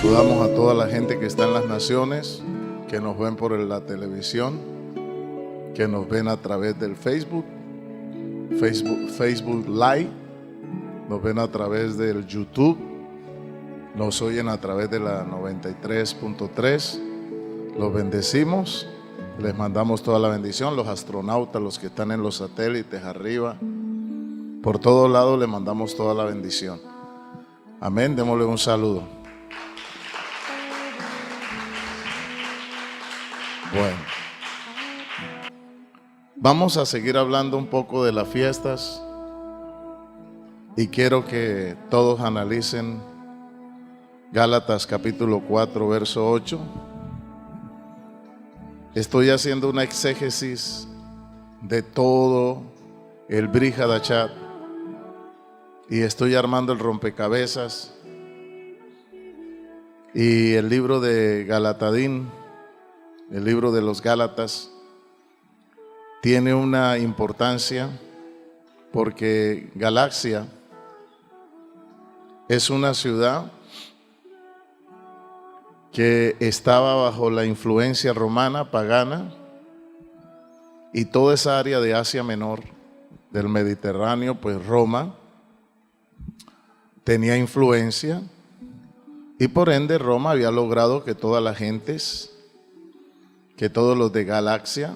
Saludamos a toda la gente que está en las naciones, que nos ven por la televisión, que nos ven a través del Facebook Live, nos ven a través del YouTube, nos oyen a través de la 93.3. Los bendecimos, les mandamos toda la bendición. Los astronautas, los que están en los satélites arriba, por todos lados les mandamos toda la bendición. Amén, démosle un saludo. Bueno, vamos a seguir hablando un poco de las fiestas y quiero que todos analicen Gálatas capítulo 4, verso 8. Estoy haciendo una exégesis de todo el Brit Hadashah y estoy armando el rompecabezas, y el libro de Galatadín, el libro de los Gálatas, tiene una importancia porque Galacia es una ciudad que estaba bajo la influencia romana, pagana, y toda esa área de Asia Menor, del Mediterráneo, pues Roma tenía influencia, y por ende Roma había logrado que todas las gentes, que todos los de Galacia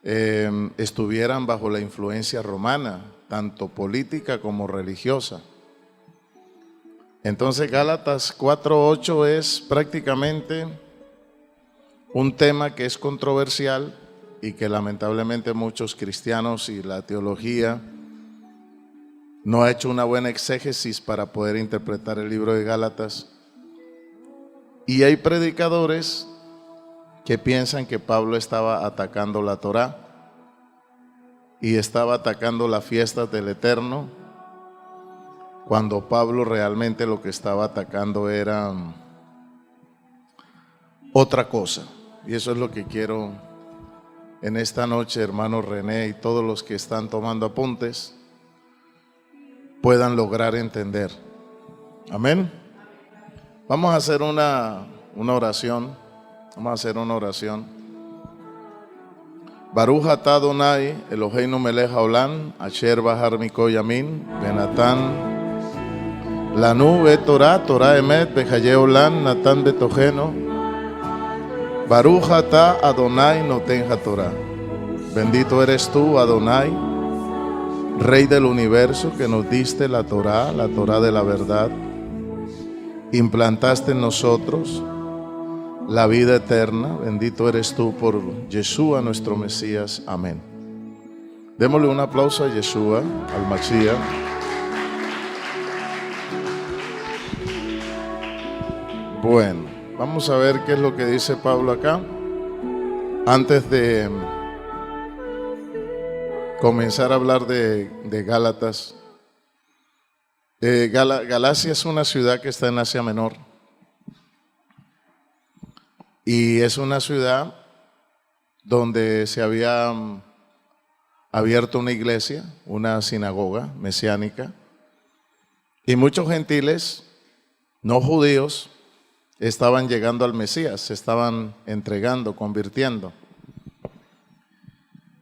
estuvieran bajo la influencia romana, tanto política como religiosa. Entonces Gálatas 4:8 es prácticamente un tema que es controversial y que lamentablemente muchos cristianos y la teología no ha hecho una buena exégesis para poder interpretar el libro de Gálatas. Y hay predicadores que piensan que Pablo estaba atacando la Torá y estaba atacando las fiestas del Eterno, cuando Pablo realmente lo que estaba atacando era otra cosa. Y eso es lo que quiero en esta noche, hermano René y todos los que están tomando apuntes, puedan lograr entender. Amén. Vamos a hacer una oración. Vamos a hacer una oración. Baruch atah Adonai Eloheinu melech haolam asher bahar miko yamin benatan lanu Torah, Torah emet behaye olam natan betoheno. Baruch atah Adonai noten haTorah. Bendito eres tú, Adonai, Rey del universo, que nos diste la Torah de la verdad. Implantaste en nosotros la vida eterna. Bendito eres tú por Yeshua, nuestro Mesías. Amén. Démosle un aplauso a Yeshua, al Mashiach. Bueno, vamos a ver qué es lo que dice Pablo acá. Antes de comenzar a hablar de Gálatas, Galacia es una ciudad que está en Asia Menor. Y es una ciudad donde se había abierto una iglesia, una sinagoga mesiánica, y muchos gentiles no judíos estaban llegando al Mesías, se estaban entregando, convirtiendo.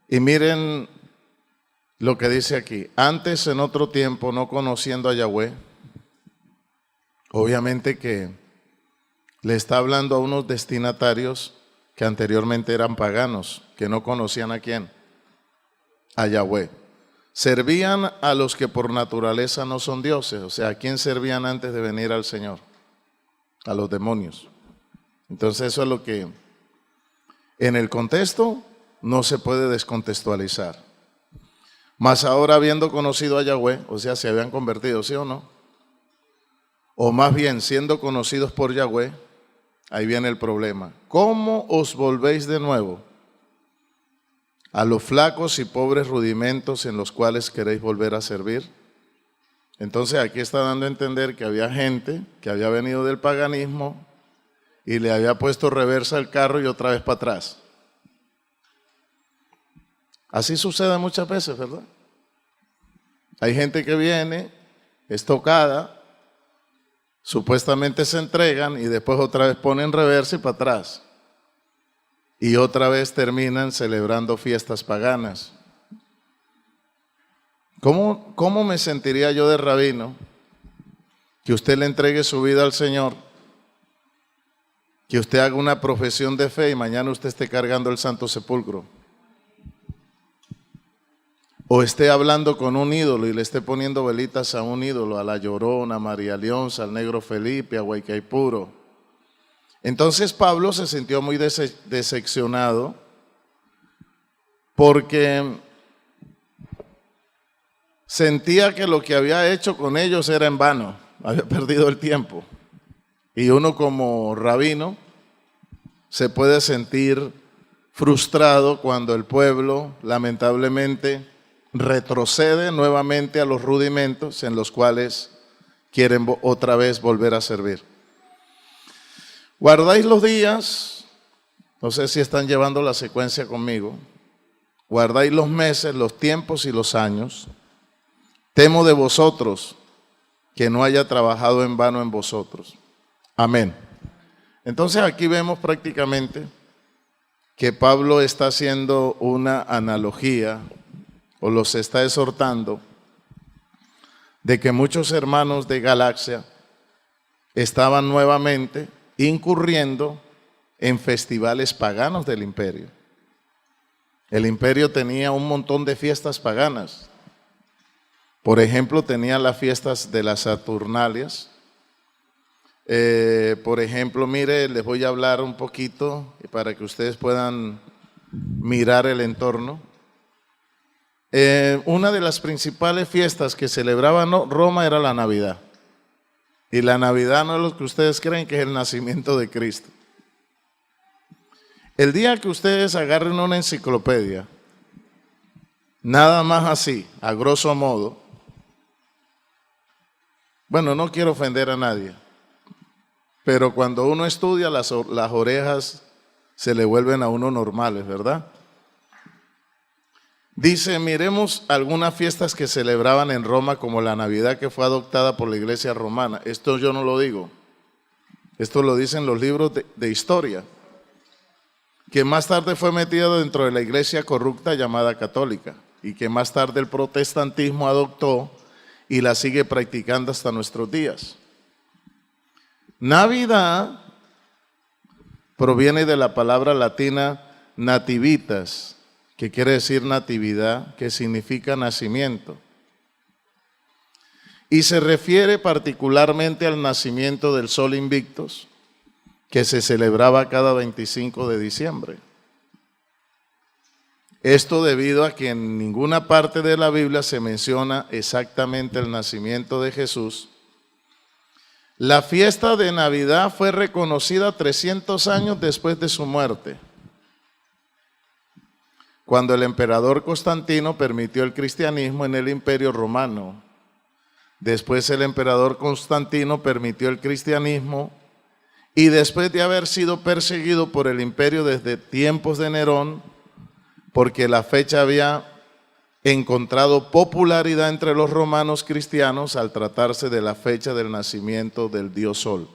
Y miren lo que dice aquí: antes, en otro tiempo, no conociendo a Yahweh. Obviamente que le está hablando a unos destinatarios que anteriormente eran paganos, que no conocían a quién, a Yahweh. Servían a los que por naturaleza no son dioses. O sea, ¿a quién servían antes de venir al Señor? A los demonios. Entonces eso es lo que en el contexto no se puede descontextualizar. Mas ahora, habiendo conocido a Yahweh, o sea, se habían convertido, ¿sí o no? O más bien, siendo conocidos por Yahweh, ahí viene el problema. ¿Cómo os volvéis de nuevo a los flacos y pobres rudimentos en los cuales queréis volver a servir? Entonces aquí está dando a entender que había gente que había venido del paganismo y le había puesto reversa al carro y otra vez para atrás. Así sucede muchas veces, ¿verdad? Hay gente que viene, es tocada, Supuestamente se entregan y después otra vez ponen reversa y para atrás. Y otra vez terminan celebrando fiestas paganas. ¿Cómo me sentiría yo de rabino que usted le entregue su vida al Señor, que usted haga una profesión de fe y mañana usted esté cargando el Santo Sepulcro? O esté hablando con un ídolo y le esté poniendo velitas a un ídolo, a la Llorona, a María Leonza, al Negro Felipe, a Huaycaipuro. Entonces Pablo se sintió muy decepcionado porque sentía que lo que había hecho con ellos era en vano, había perdido el tiempo. Y uno como rabino se puede sentir frustrado cuando el pueblo lamentablemente retrocede nuevamente a los rudimentos en los cuales quieren otra vez volver a servir. Guardáis los días, no sé si están llevando la secuencia conmigo, guardáis los meses, los tiempos y los años. Temo de vosotros que no haya trabajado en vano en vosotros. Amén. Entonces aquí vemos prácticamente que Pablo está haciendo una analogía o los está exhortando de que muchos hermanos de Galacia estaban nuevamente incurriendo en festivales paganos del imperio. El imperio tenía un montón de fiestas paganas. Por ejemplo, tenía las fiestas de las Saturnalias. Por ejemplo, mire, les voy a hablar un poquito para que ustedes puedan mirar el entorno. Una de las principales fiestas que celebraba Roma era la Navidad. Y la Navidad no es lo que ustedes creen que es el nacimiento de Cristo. El día que ustedes agarren una enciclopedia, nada más así, a grosso modo, bueno, no quiero ofender a nadie, pero cuando uno estudia las orejas se le vuelven a uno normales, ¿verdad? Dice, miremos algunas fiestas que celebraban en Roma como la Navidad que fue adoptada por la iglesia romana. Esto yo no lo digo, esto lo dicen los libros de historia, que más tarde fue metida dentro de la iglesia corrupta llamada católica y que más tarde el protestantismo adoptó y la sigue practicando hasta nuestros días. Navidad proviene de la palabra latina nativitas, que quiere decir natividad, que significa nacimiento. Y se refiere particularmente al nacimiento del Sol Invictus, que se celebraba cada 25 de diciembre. Esto debido a que en ninguna parte de la Biblia se menciona exactamente el nacimiento de Jesús. La fiesta de Navidad fue reconocida 300 años después de su muerte, cuando el emperador Constantino permitió el cristianismo en el Imperio Romano. Después el emperador Constantino permitió el cristianismo y después de haber sido perseguido por el imperio desde tiempos de Nerón, porque la fecha había encontrado popularidad entre los romanos cristianos al tratarse de la fecha del nacimiento del dios Sol.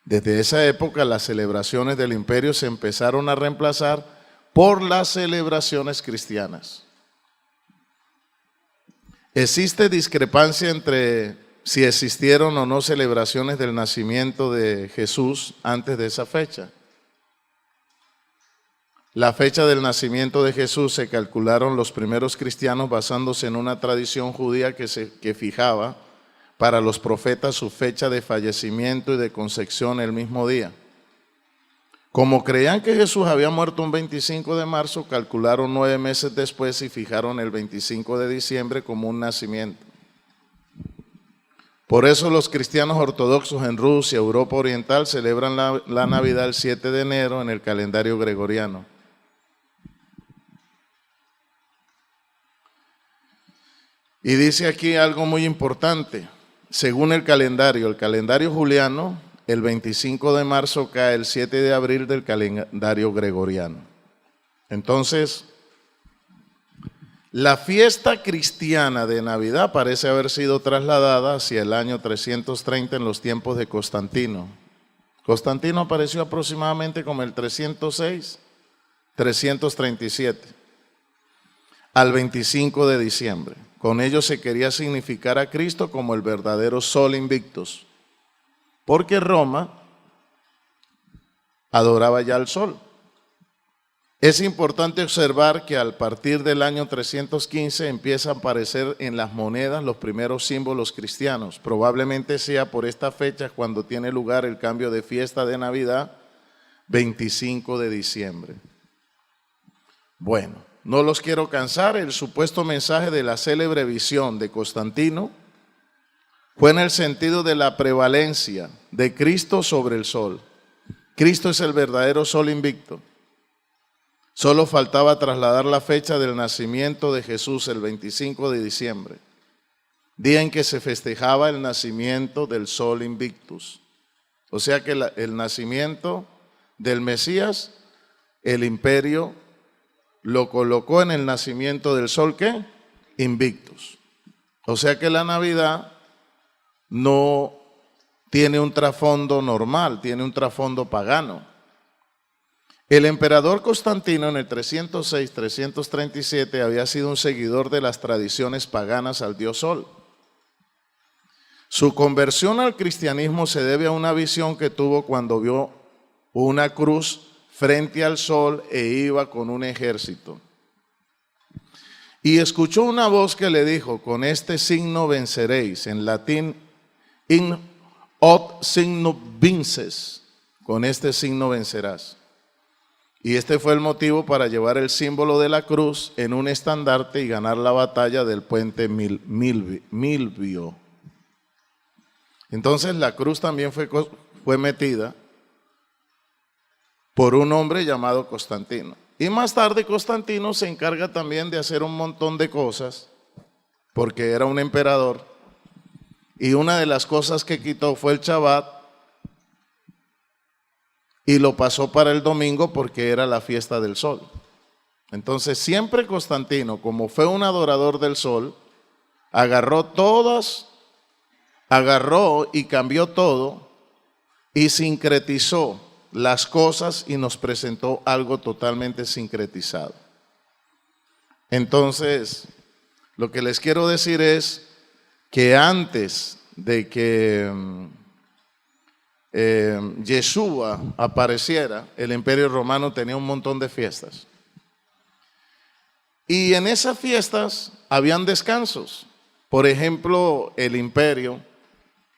Desde esa época las celebraciones del imperio se empezaron a reemplazar por las celebraciones cristianas. Existe discrepancia entre si existieron o no celebraciones del nacimiento de Jesús antes de esa fecha. La fecha del nacimiento de Jesús se calcularon los primeros cristianos basándose en una tradición judía que fijaba para los profetas su fecha de fallecimiento y de concepción el mismo día. Como creían que Jesús había muerto un 25 de marzo, calcularon 9 meses después y fijaron el 25 de diciembre como un nacimiento. Por eso los cristianos ortodoxos en Rusia, Europa Oriental, celebran la Navidad el 7 de enero en el calendario gregoriano. Y dice aquí algo muy importante. Según el calendario juliano, el 25 de marzo cae el 7 de abril del calendario gregoriano. Entonces, La fiesta cristiana de Navidad parece haber sido trasladada hacia el año 330 en los tiempos de Constantino. Constantino apareció aproximadamente como el 306, 337, al 25 de diciembre. Con ello se quería significar a Cristo como el verdadero Sol Invictus, porque Roma adoraba ya al sol. Es importante observar que a partir del año 315 empiezan a aparecer en las monedas los primeros símbolos cristianos. Probablemente sea por esta fecha cuando tiene lugar el cambio de fiesta de Navidad, 25 de diciembre. Bueno, no los quiero cansar. El supuesto mensaje de la célebre visión de Constantino fue en el sentido de la prevalencia de Cristo sobre el sol. Cristo es el verdadero sol invicto. Solo faltaba trasladar la fecha del nacimiento de Jesús, el 25 de diciembre, día en que se festejaba el nacimiento del Sol Invictus. O sea que el nacimiento del Mesías, el imperio lo colocó en el nacimiento del Sol, ¿qué? Invictus. O sea que la Navidad no tiene un trasfondo normal, tiene un trasfondo pagano. El emperador Constantino en el 306-337 había sido un seguidor de las tradiciones paganas al dios Sol. Su conversión al cristianismo se debe a una visión que tuvo cuando vio una cruz frente al sol e iba con un ejército. Y escuchó una voz que le dijo: con este signo venceréis, en latín, in hoc signo vinces, con este signo vencerás. Y este fue el motivo para llevar el símbolo de la cruz en un estandarte y ganar la batalla del puente Milvio. Entonces la cruz también fue metida por un hombre llamado Constantino. Y más tarde Constantino se encarga también de hacer un montón de cosas, porque era un emperador. Y una de las cosas que quitó fue el Shabbat, y lo pasó para el domingo porque era la fiesta del sol. Entonces siempre Constantino, como fue un adorador del sol, agarró y cambió todo y sincretizó las cosas y nos presentó algo totalmente sincretizado. Entonces, lo que les quiero decir es que antes de que Yeshua apareciera, el imperio romano tenía un montón de fiestas. Y en esas fiestas habían descansos. Por ejemplo, el imperio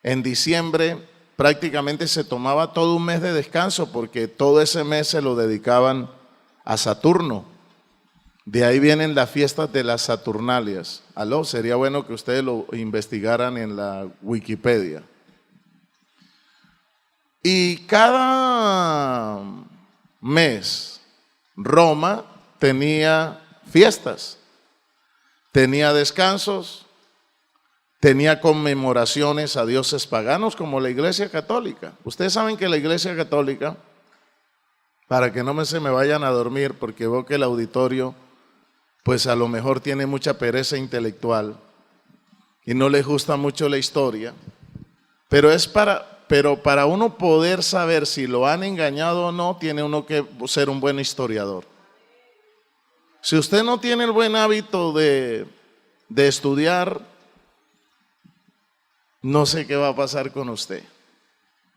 en diciembre prácticamente se tomaba todo un mes de descanso porque todo ese mes se lo dedicaban a Saturno. De ahí vienen las fiestas de las Saturnalias. Sería bueno que ustedes lo investigaran en la Wikipedia. Y cada mes Roma tenía fiestas, tenía descansos, tenía conmemoraciones a dioses paganos como la Iglesia Católica. Ustedes saben que la Iglesia Católica, para que no se me vayan a dormir, porque veo que el auditorio pues a lo mejor tiene mucha pereza intelectual y no les gusta mucho la historia, pero para uno poder saber si lo han engañado o no, tiene uno que ser un buen historiador. Si usted no tiene el buen hábito de estudiar, no sé qué va a pasar con usted,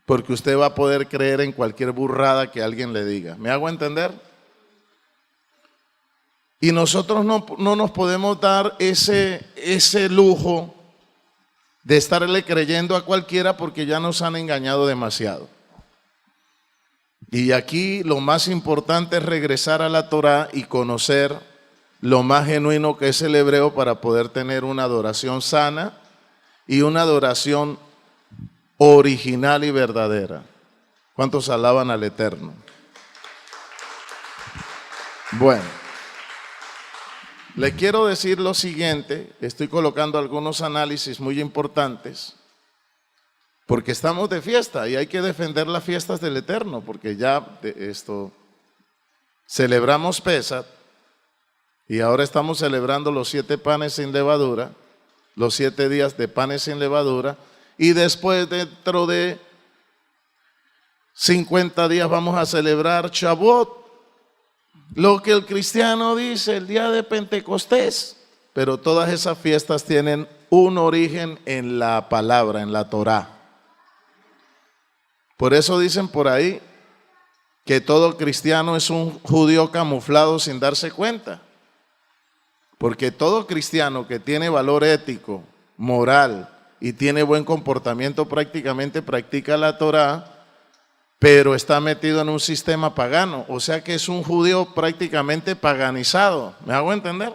porque usted va a poder creer en cualquier burrada que alguien le diga. ¿Me hago entender? Y nosotros no nos podemos dar ese lujo de estarle creyendo a cualquiera, porque ya nos han engañado demasiado. Y aquí lo más importante es regresar a la Torá y conocer lo más genuino que es el hebreo para poder tener una adoración sana y una adoración original y verdadera. ¿Cuántos alaban al Eterno? Bueno, le quiero decir lo siguiente. Estoy colocando algunos análisis muy importantes porque estamos de fiesta y hay que defender las fiestas del Eterno, porque ya celebramos Pesach Y ahora estamos celebrando los 7 panes sin levadura, los 7 días de panes sin levadura, y después dentro de 50 días vamos a celebrar Shavuot, lo que el cristiano dice, el día de Pentecostés. Pero todas esas fiestas tienen un origen en la palabra, en la Torá. Por eso dicen por ahí que todo cristiano es un judío camuflado sin darse cuenta. Porque todo cristiano que tiene valor ético, moral y tiene buen comportamiento prácticamente practica la Torá, pero está metido en un sistema pagano. O sea que es un judío prácticamente paganizado. ¿Me hago entender?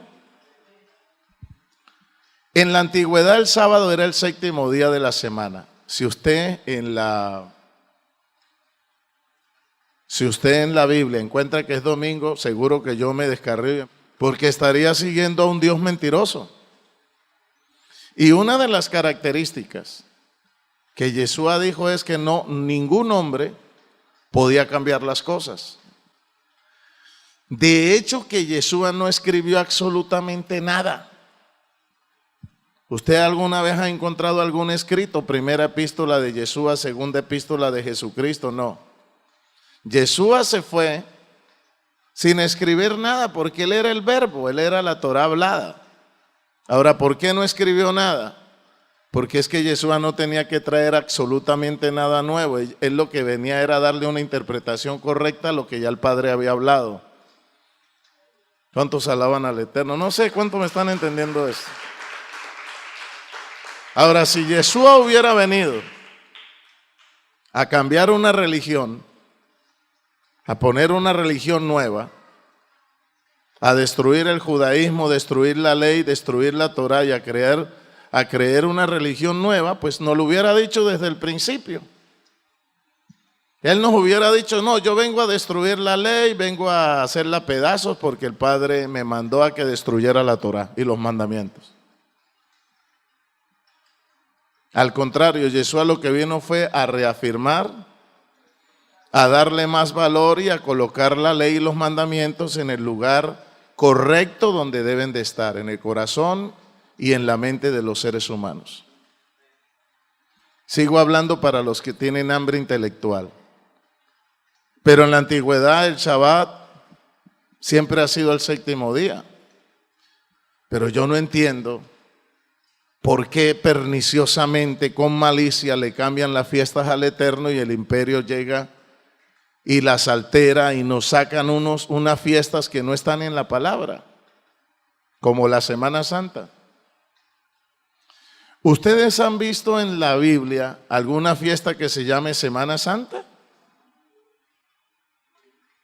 En la antigüedad el sábado era el 7º día de la semana. Si usted en la Biblia encuentra que es domingo, seguro que yo me descarrío, porque estaría siguiendo a un Dios mentiroso. Y una de las características que Yeshua dijo es que ningún hombre podía cambiar las cosas. De hecho, que Yeshua no escribió absolutamente nada. ¿Usted alguna vez ha encontrado algún escrito? Primera epístola de Yeshua, segunda epístola de Jesucristo, no. Yeshua se fue sin escribir nada porque él era el verbo, él era la Torá hablada. Ahora, ¿por qué no escribió nada? Porque es que Yeshua no tenía que traer absolutamente nada nuevo. Él lo que venía era darle una interpretación correcta a lo que ya el Padre había hablado. ¿Cuántos alaban al Eterno? No sé cuánto me están entendiendo esto. Ahora, si Yeshua hubiera venido a cambiar una religión, a poner una religión nueva, a destruir el judaísmo, destruir la ley, destruir la Torá y a creer una religión nueva, pues nos lo hubiera dicho desde el principio. Él nos hubiera dicho, no, yo vengo a destruir la ley, vengo a hacerla pedazos porque el Padre me mandó a que destruyera la Torá y los mandamientos. Al contrario, Yeshua lo que vino fue a reafirmar, a darle más valor y a colocar la ley y los mandamientos en el lugar correcto donde deben de estar, en el corazón y en la mente de los seres humanos. Sigo hablando para los que tienen hambre intelectual. Pero en la antigüedad el Shabbat siempre ha sido el 7º día. Pero yo no entiendo por qué perniciosamente, con malicia, le cambian las fiestas al Eterno y el imperio llega y las altera y nos sacan unas fiestas que no están en la palabra, como la Semana Santa. ¿Ustedes han visto en la Biblia alguna fiesta que se llame Semana Santa?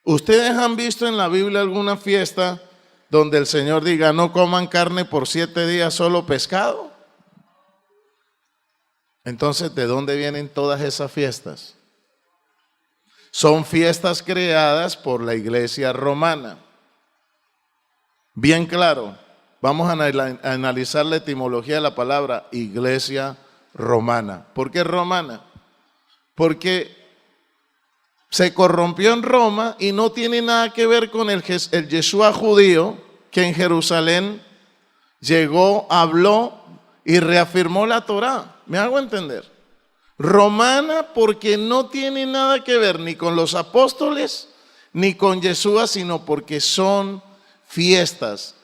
¿Ustedes han visto en la Biblia alguna fiesta donde el Señor diga no coman carne por 7 días, solo pescado? Entonces, ¿de dónde vienen todas esas fiestas? Son fiestas creadas por la iglesia romana. Bien claro, vamos a analizar la etimología de la palabra iglesia romana. ¿Por qué romana? Porque se corrompió en Roma y no tiene nada que ver con el Yeshua judío que en Jerusalén llegó, habló y reafirmó la Torá. ¿Me hago entender? Romana porque no tiene nada que ver ni con los apóstoles ni con Yeshua, sino porque son fiestas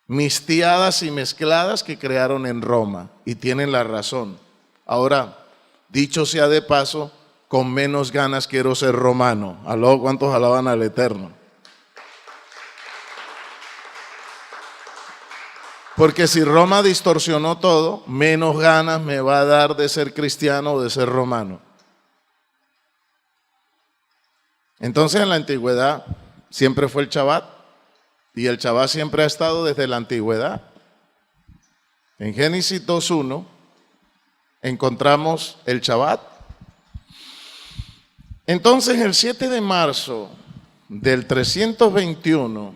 mistiadas y mezcladas que crearon en Roma y tienen la razón. Ahora, dicho sea de paso, con menos ganas quiero ser romano. ¿Aló? ¿Cuántos alaban al Eterno? Porque si Roma distorsionó todo, menos ganas me va a dar de ser cristiano o de ser romano. Entonces en la antigüedad siempre fue el Shabbat, y el Shabbat siempre ha estado desde la antigüedad. En Génesis 2:1 encontramos el Shabbat. Entonces el 7 de marzo del 321,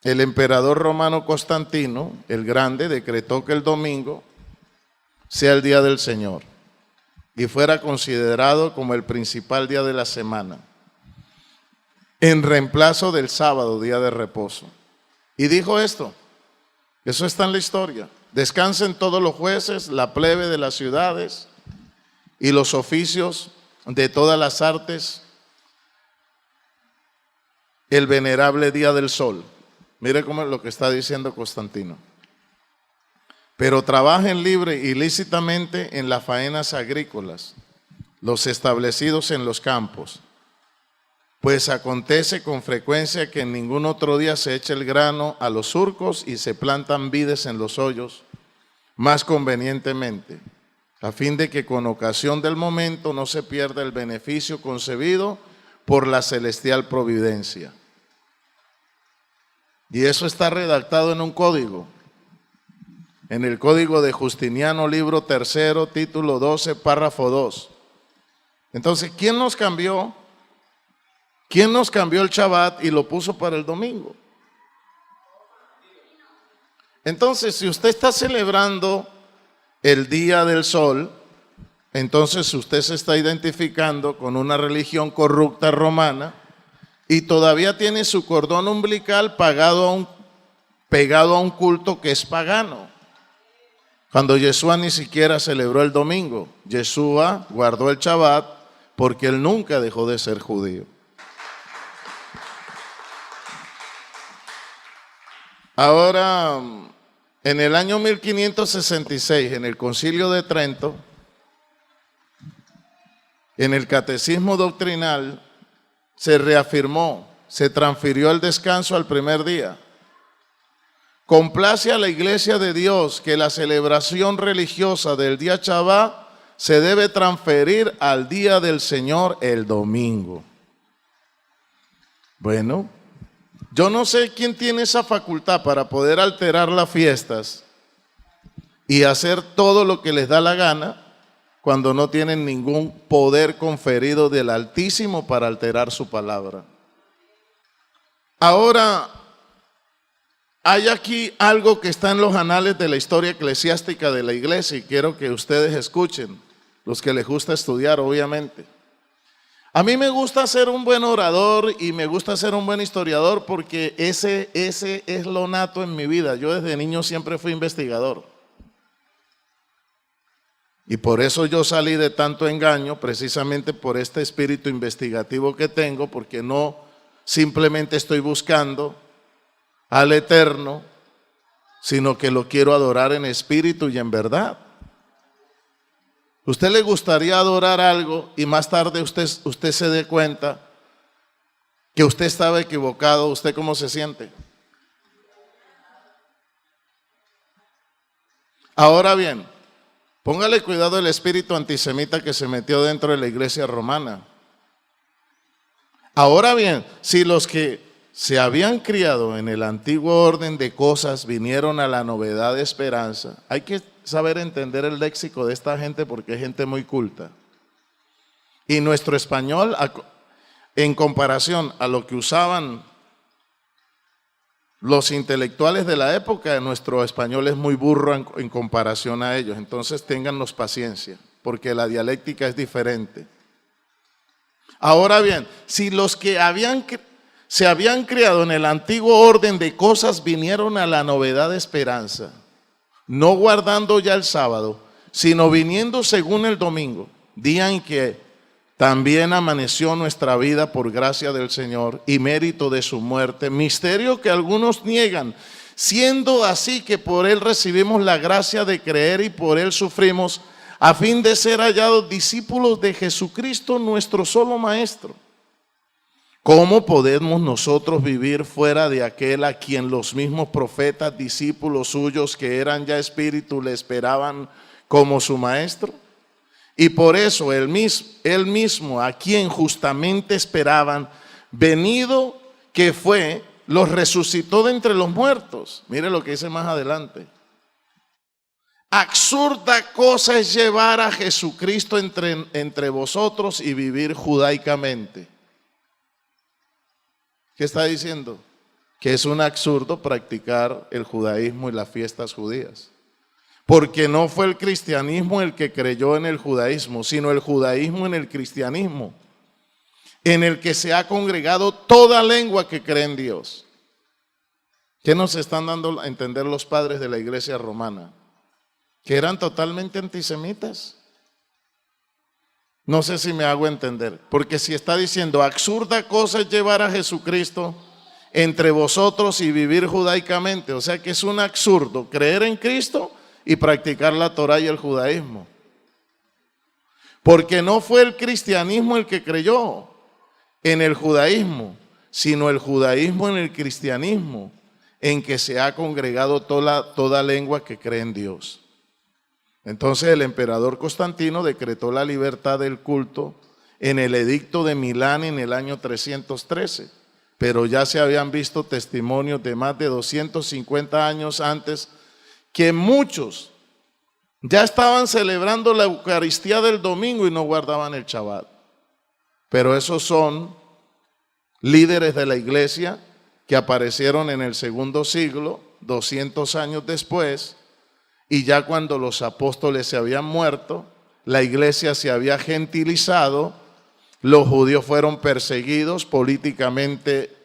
el emperador romano Constantino, el Grande, decretó que el domingo sea el día del Señor y fuera considerado como el principal día de la semana, en reemplazo del sábado, día de reposo. Y dijo esto, eso está en la historia: descansen todos los jueces, la plebe de las ciudades y los oficios de todas las artes, el venerable día del sol. Mire cómo es lo que está diciendo Constantino. Pero trabajen libre y lícitamente en las faenas agrícolas, los establecidos en los campos, pues acontece con frecuencia que en ningún otro día se echa el grano a los surcos y se plantan vides en los hoyos más convenientemente, a fin de que con ocasión del momento no se pierda el beneficio concebido por la celestial providencia. Y eso está redactado en un código, en el Código de Justiniano, libro 3, título 12, párrafo 2. Entonces, ¿quién nos cambió? ¿Quién nos cambió el Shabbat y lo puso para el domingo? Entonces, si usted está celebrando el Día del Sol, entonces usted se está identificando con una religión corrupta romana y todavía tiene su cordón umbilical pegado a un culto que es pagano. Cuando Yeshua ni siquiera celebró el domingo, Yeshua guardó el Shabbat porque él nunca dejó de ser judío. Ahora, en el año 1566, en el Concilio de Trento, en el Catecismo Doctrinal, se reafirmó, se transfirió el descanso al primer día. Complace a la Iglesia de Dios que la celebración religiosa del día Shabbat se debe transferir al día del Señor, el domingo. Bueno, yo no sé quién tiene esa facultad para poder alterar las fiestas y hacer todo lo que les da la gana cuando no tienen ningún poder conferido del Altísimo para alterar su palabra. Ahora, hay aquí algo que está en los anales de la historia eclesiástica de la iglesia y quiero que ustedes escuchen, los que les gusta estudiar, obviamente. A mí me gusta ser un buen orador y me gusta ser un buen historiador porque ese es lo nato en mi vida. Yo desde niño siempre fui investigador. Y por eso yo salí de tanto engaño, precisamente por este espíritu investigativo que tengo, porque no simplemente estoy buscando al Eterno, sino que lo quiero adorar en espíritu y en verdad. ¿Usted le gustaría adorar algo y más tarde usted se dé cuenta que usted estaba equivocado? ¿Usted cómo se siente? Ahora bien, póngale cuidado el espíritu antisemita que se metió dentro de la iglesia romana. Ahora bien, si los que se habían criado en el antiguo orden de cosas vinieron a la novedad de esperanza, hay que saber entender el léxico de esta gente porque es gente muy culta. Y nuestro español, en comparación a lo que usaban los intelectuales de la época, nuestro español es muy burro en comparación a ellos. Entonces téngannos paciencia, porque la dialéctica es diferente. Ahora bien, si los que se habían criado en el antiguo orden de cosas vinieron a la novedad de esperanza, no guardando ya el sábado, sino viniendo según el domingo, día en que también amaneció nuestra vida por gracia del Señor y mérito de su muerte, misterio que algunos niegan, siendo así que por él recibimos la gracia de creer y por él sufrimos, a fin de ser hallados discípulos de Jesucristo, nuestro solo Maestro. ¿Cómo podemos nosotros vivir fuera de aquel a quien los mismos profetas, discípulos suyos que eran ya espíritu, le esperaban como su Maestro? Y por eso él mismo a quien justamente esperaban, venido que fue, los resucitó de entre los muertos. Mire lo que dice más adelante. Absurda cosa es llevar a Jesucristo entre vosotros y vivir judaicamente. ¿Qué está diciendo? Que es un absurdo practicar el judaísmo y las fiestas judías. Porque no fue el cristianismo el que creyó en el judaísmo, sino el judaísmo en el cristianismo, en el que se ha congregado toda lengua que cree en Dios. ¿Qué nos están dando a entender los padres de la iglesia romana? Que eran totalmente antisemitas. No sé si me hago entender, porque si está diciendo absurda cosa es llevar a Jesucristo entre vosotros y vivir judaicamente, o sea que es un absurdo creer en Cristo y practicar la Torá y el judaísmo. Porque no fue el cristianismo el que creyó en el judaísmo, sino el judaísmo en el cristianismo, en que se ha congregado toda lengua que cree en Dios. Entonces el emperador Constantino decretó la libertad del culto en el edicto de Milán en el año 313, pero ya se habían visto testimonios de más de 250 años antes que muchos ya estaban celebrando la Eucaristía del domingo y no guardaban el Shabbat. Pero esos son líderes de la iglesia que aparecieron en el segundo siglo, 200 años después, y ya cuando los apóstoles se habían muerto, la iglesia se había gentilizado, los judíos fueron perseguidos políticamente,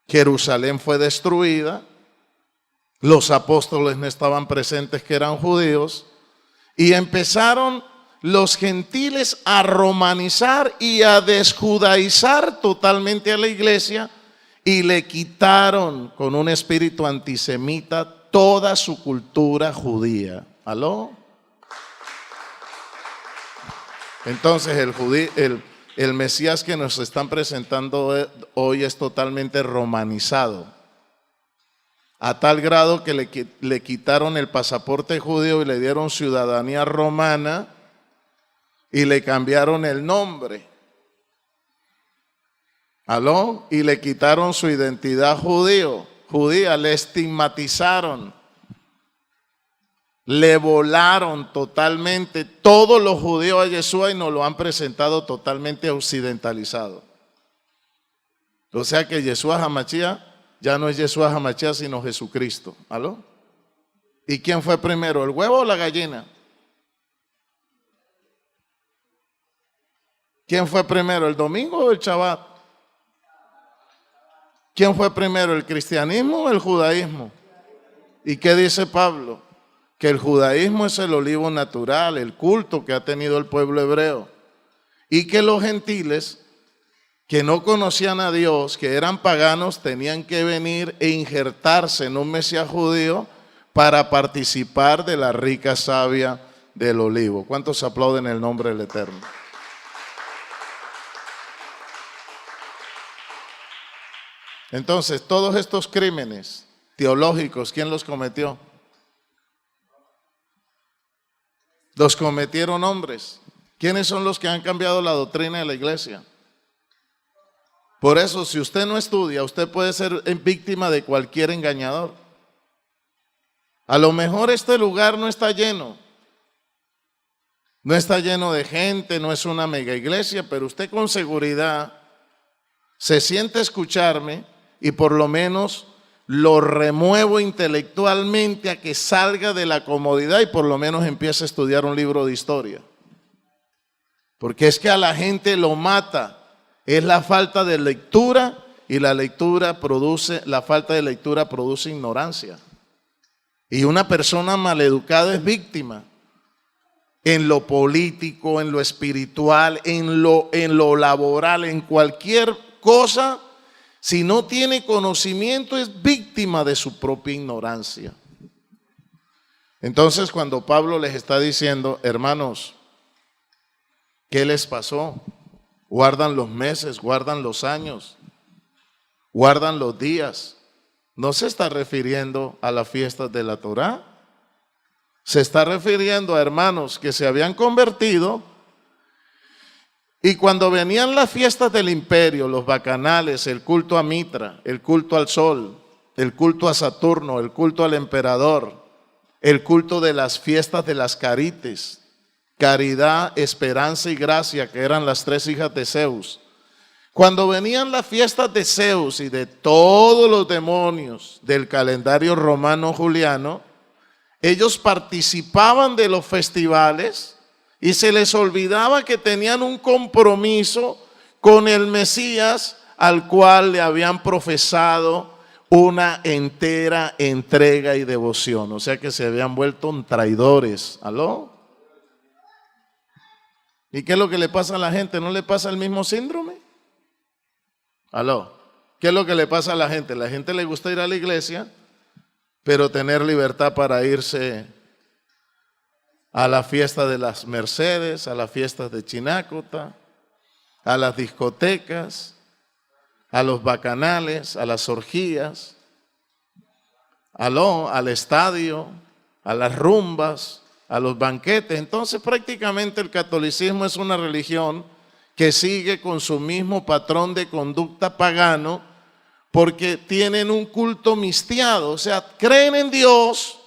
Jerusalén fue destruida, los apóstoles no estaban presentes que eran judíos, y empezaron los gentiles a romanizar y a desjudaizar totalmente a la iglesia y le quitaron con un espíritu antisemita toda su cultura judía. ¿Aló? Entonces el Mesías que nos están presentando hoy es totalmente romanizado, a tal grado que le quitaron el pasaporte judío y le dieron ciudadanía romana y le cambiaron el nombre. ¿Aló? Y le quitaron su identidad judía, le estigmatizaron, le volaron totalmente todos los judíos a Yeshua y nos lo han presentado totalmente occidentalizado. O sea que Yeshua HaMashiach ya no es Yeshua HaMashiach sino Jesucristo. ¿Aló? ¿Y quién fue primero, el huevo o la gallina? ¿Quién fue primero, el domingo o el Shabbat? ¿Quién fue primero, el cristianismo o el judaísmo? ¿Y qué dice Pablo? Que el judaísmo es el olivo natural, el culto que ha tenido el pueblo hebreo. Y que los gentiles que no conocían a Dios, que eran paganos, tenían que venir e injertarse en un Mesías judío para participar de la rica savia del olivo. ¿Cuántos aplauden el nombre del Eterno? Entonces, todos estos crímenes teológicos, ¿quién los cometió? Los cometieron hombres. ¿Quiénes son los que han cambiado la doctrina de la iglesia? Por eso, si usted no estudia, usted puede ser víctima de cualquier engañador. A lo mejor este lugar no está lleno. No está lleno de gente, no es una mega iglesia, pero usted con seguridad se siente a escucharme y por lo menos lo remuevo intelectualmente a que salga de la comodidad y por lo menos empiece a estudiar un libro de historia. Porque es que a la gente lo mata, es la falta de lectura y la falta de lectura produce ignorancia. Y una persona maleducada es víctima en lo político, en lo espiritual, en lo laboral, en cualquier cosa. Si no tiene conocimiento, es víctima de su propia ignorancia. Entonces, cuando Pablo les está diciendo, hermanos, ¿qué les pasó? Guardan los meses, guardan los años, guardan los días. No se está refiriendo a las fiestas de la Torá. Se está refiriendo a hermanos que se habían convertido. Y cuando venían las fiestas del imperio, los bacanales, el culto a Mitra, el culto al sol, el culto a Saturno, el culto al emperador, el culto de las fiestas de las carites, caridad, esperanza y gracia, que eran las tres hijas de Zeus. Cuando venían las fiestas de Zeus y de todos los demonios del calendario romano juliano, ellos participaban de los festivales y se les olvidaba que tenían un compromiso con el Mesías al cual le habían profesado una entera entrega y devoción. O sea que se habían vuelto traidores. ¿Aló? ¿Y qué es lo que le pasa a la gente? ¿No le pasa el mismo síndrome? ¿Aló? ¿Qué es lo que le pasa a la gente? La gente le gusta ir a la iglesia, pero tener libertad para irse a la fiesta de las Mercedes, a las fiestas de Chinacota, a las discotecas, a los bacanales, a las orgías, al estadio, a las rumbas, a los banquetes. Entonces prácticamente el catolicismo es una religión que sigue con su mismo patrón de conducta pagano, porque tienen un culto mistiado, o sea, creen en Dios,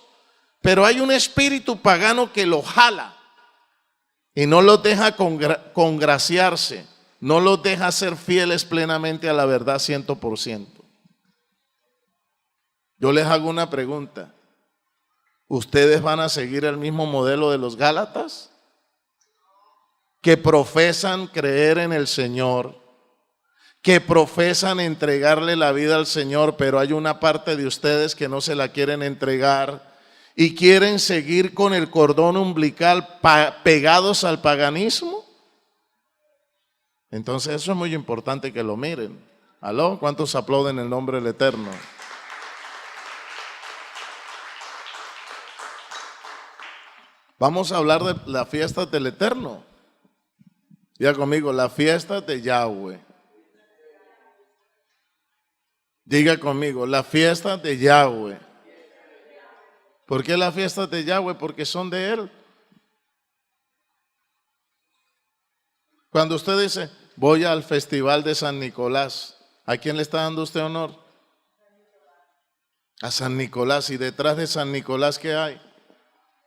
pero hay un espíritu pagano que los jala y no los deja congraciarse, no los deja ser fieles plenamente a la verdad 100%. Yo les hago una pregunta. ¿Ustedes van a seguir el mismo modelo de los Gálatas? Que profesan creer en el Señor, que profesan entregarle la vida al Señor, pero hay una parte de ustedes que no se la quieren entregar y quieren seguir con el cordón umbilical pegados al paganismo. Entonces eso es muy importante que lo miren. ¿Aló? ¿Cuántos aplauden el nombre del Eterno? Vamos a hablar de las fiestas del Eterno. Diga conmigo, la fiesta de Yahweh. Diga conmigo, la fiesta de Yahweh. ¿Por qué las fiestas de Yahweh? Porque son de Él. Cuando usted dice, voy al festival de San Nicolás, ¿a quién le está dando usted honor? A San Nicolás. Y detrás de San Nicolás, ¿qué hay?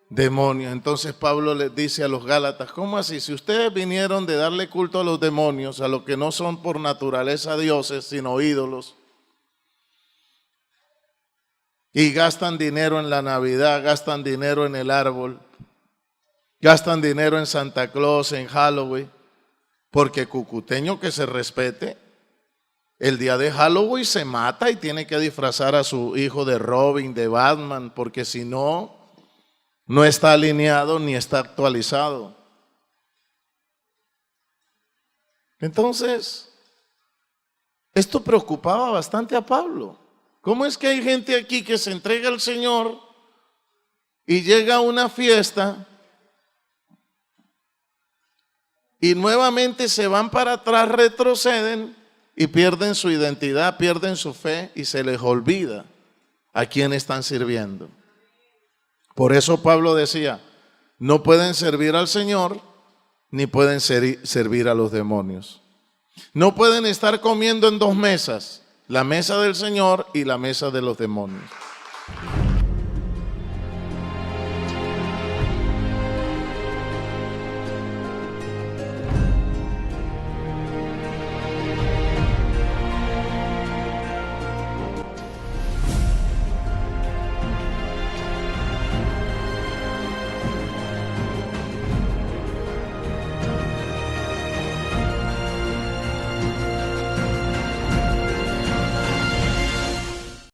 Demonios. Entonces Pablo les dice a los Gálatas, ¿cómo así? Si ustedes vinieron de darle culto a los demonios, a los que no son por naturaleza dioses, sino ídolos, y gastan dinero en la Navidad, gastan dinero en el árbol, gastan dinero en Santa Claus, en Halloween, porque cucuteño que se respete, el día de Halloween se mata y tiene que disfrazar a su hijo de Robin, de Batman, porque si no, no está alineado ni está actualizado. Entonces, esto preocupaba bastante a Pablo. ¿Cómo es que hay gente aquí que se entrega al Señor y llega a una fiesta y nuevamente se van para atrás, retroceden y pierden su identidad, pierden su fe y se les olvida a quién están sirviendo? Por eso Pablo decía, no pueden servir al Señor ni pueden servir a los demonios. No pueden estar comiendo en dos mesas, la mesa del Señor y la mesa de los demonios.